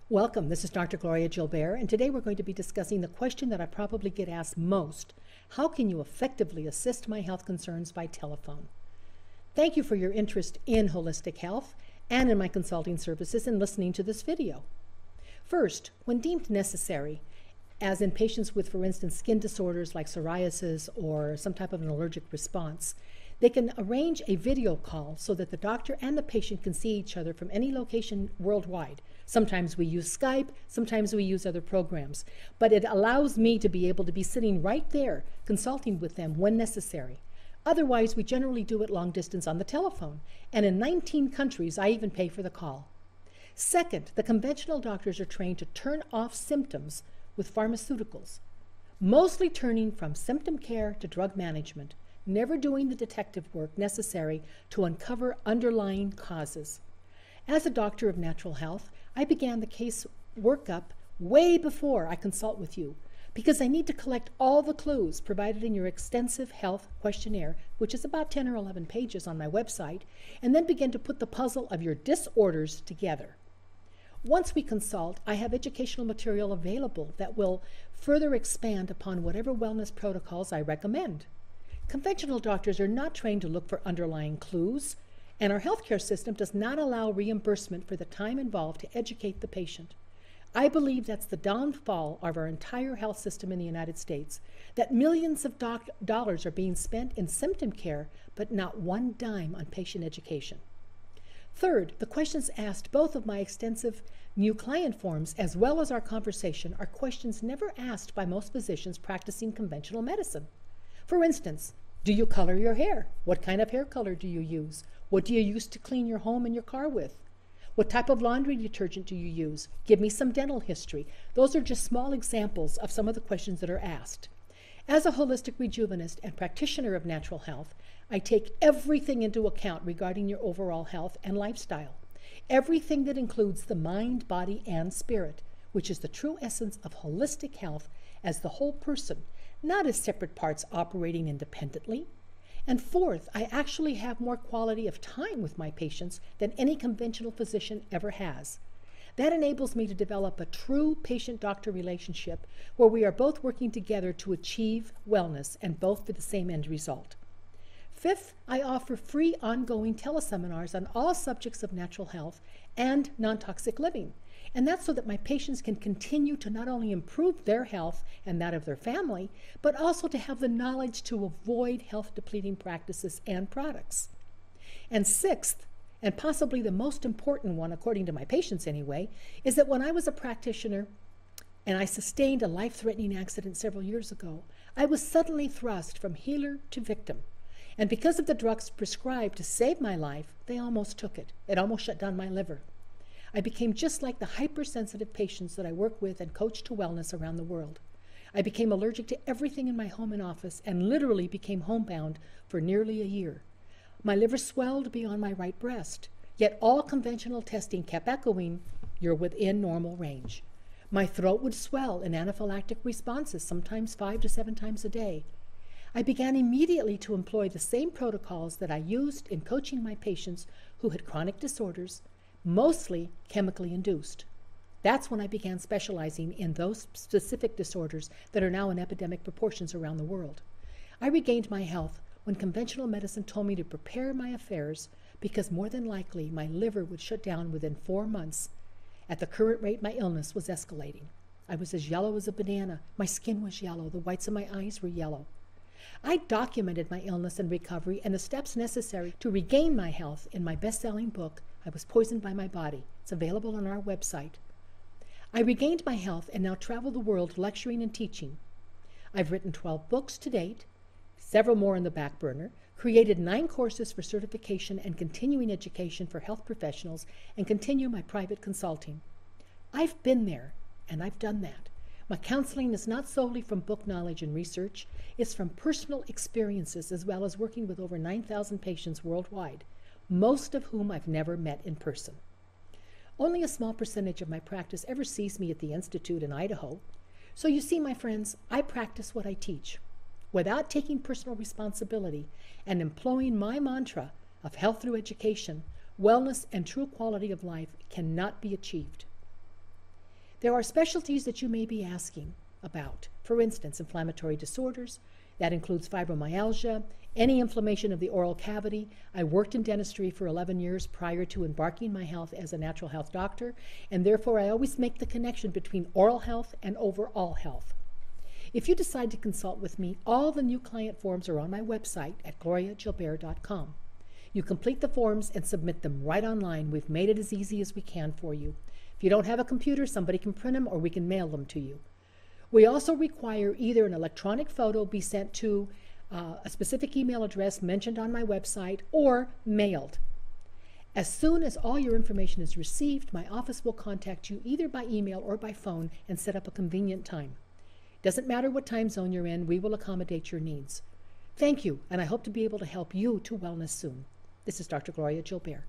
Welcome, this is Dr. Gloria Gilbere, and today we're going to be discussing the question that I probably get asked most: how can you effectively assist my health concerns by telephone? Thank you for your interest in holistic health and in my consulting services and listening to this video. First, when deemed necessary, as in patients with, for instance, skin disorders like psoriasis or some type of an allergic response, they can arrange a video call so that the doctor and the patient can see each other from any location worldwide. Sometimes we use Skype, sometimes we use other programs, but it allows me to be able to be sitting right there consulting with them when necessary. Otherwise, we generally do it long distance on the telephone, and in 19 countries, I even pay for the call. Second, the conventional doctors are trained to turn off symptoms with pharmaceuticals, mostly turning from symptom care to drug management, never doing the detective work necessary to uncover underlying causes. As a doctor of natural health, I began the case workup way before I consult with you, because I need to collect all the clues provided in your extensive health questionnaire, which is about 10 or 11 pages on my website, and then begin to put the puzzle of your disorders together. Once we consult, I have educational material available that will further expand upon whatever wellness protocols I recommend. Conventional doctors are not trained to look for underlying clues, and our healthcare system does not allow reimbursement for the time involved to educate the patient. I believe that's the downfall of our entire health system in the United States, that millions of dollars are being spent in symptom care, but not one dime on patient education. Third, the questions asked both of my extensive new client forms as well as our conversation are questions never asked by most physicians practicing conventional medicine. For instance, do you color your hair? What kind of hair color do you use? What do you use to clean your home and your car with? What type of laundry detergent do you use? Give me some dental history. Those are just small examples of some of the questions that are asked. As a holistic rejuvenist and practitioner of natural health, I take everything into account regarding your overall health and lifestyle. Everything that includes the mind, body, and spirit, which is the true essence of holistic health as the whole person, not as separate parts operating independently. And fourth, I actually have more quality of time with my patients than any conventional physician ever has. That enables me to develop a true patient-doctor relationship where we are both working together to achieve wellness and both for the same end result. Fifth, I offer free ongoing teleseminars on all subjects of natural health and non-toxic living. And that's so that my patients can continue to not only improve their health and that of their family, but also to have the knowledge to avoid health-depleting practices and products. And sixth, and possibly the most important one, according to my patients anyway, is that when I was a practitioner and I sustained a life-threatening accident several years ago, I was suddenly thrust from healer to victim. And because of the drugs prescribed to save my life, they almost took it. It almost shut down my liver. I became just like the hypersensitive patients that I work with and coach to wellness around the world. I became allergic to everything in my home and office and literally became homebound for nearly a year. My liver swelled beyond my right breast, yet all conventional testing kept echoing, "You're within normal range." My throat would swell in anaphylactic responses, sometimes 5 to 7 times a day. I began immediately to employ the same protocols that I used in coaching my patients who had chronic disorders, mostly chemically induced. That's when I began specializing in those specific disorders that are now in epidemic proportions around the world. I regained my health when conventional medicine told me to prepare my affairs because more than likely my liver would shut down within 4 months. At the current rate, my illness was escalating. I was as yellow as a banana. My skin was yellow. The whites of my eyes were yellow. I documented my illness and recovery and the steps necessary to regain my health in my best-selling book, I Was Poisoned by My Body. It's available on our website. I regained my health and now travel the world lecturing and teaching. I've written 12 books to date, several more in the back burner, created 9 courses for certification and continuing education for health professionals, and continue my private consulting. I've been there, and I've done that. My counseling is not solely from book knowledge and research. It's from personal experiences as well as working with over 9,000 patients worldwide, most of whom I've never met in person. Only a small percentage of my practice ever sees me at the Institute in Idaho. So you see, my friends, I practice what I teach without taking personal responsibility and employing my mantra of health through education. Wellness and true quality of life cannot be achieved. There are specialties that you may be asking about. For instance, inflammatory disorders. That includes fibromyalgia, any inflammation of the oral cavity. I worked in dentistry for 11 years prior to embarking my health as a natural health doctor, and therefore I always make the connection between oral health and overall health. If you decide to consult with me, all the new client forms are on my website at gloriagilbere.com. You complete the forms and submit them right online. We've made it as easy as we can for you. If you don't have a computer, somebody can print them or we can mail them to you. We also require either an electronic photo be sent to a specific email address mentioned on my website or mailed. As soon as all your information is received, my office will contact you either by email or by phone and set up a convenient time. Doesn't matter what time zone you're in, we will accommodate your needs. Thank you, and I hope to be able to help you to wellness soon. This is Dr. Gloria Gilbere.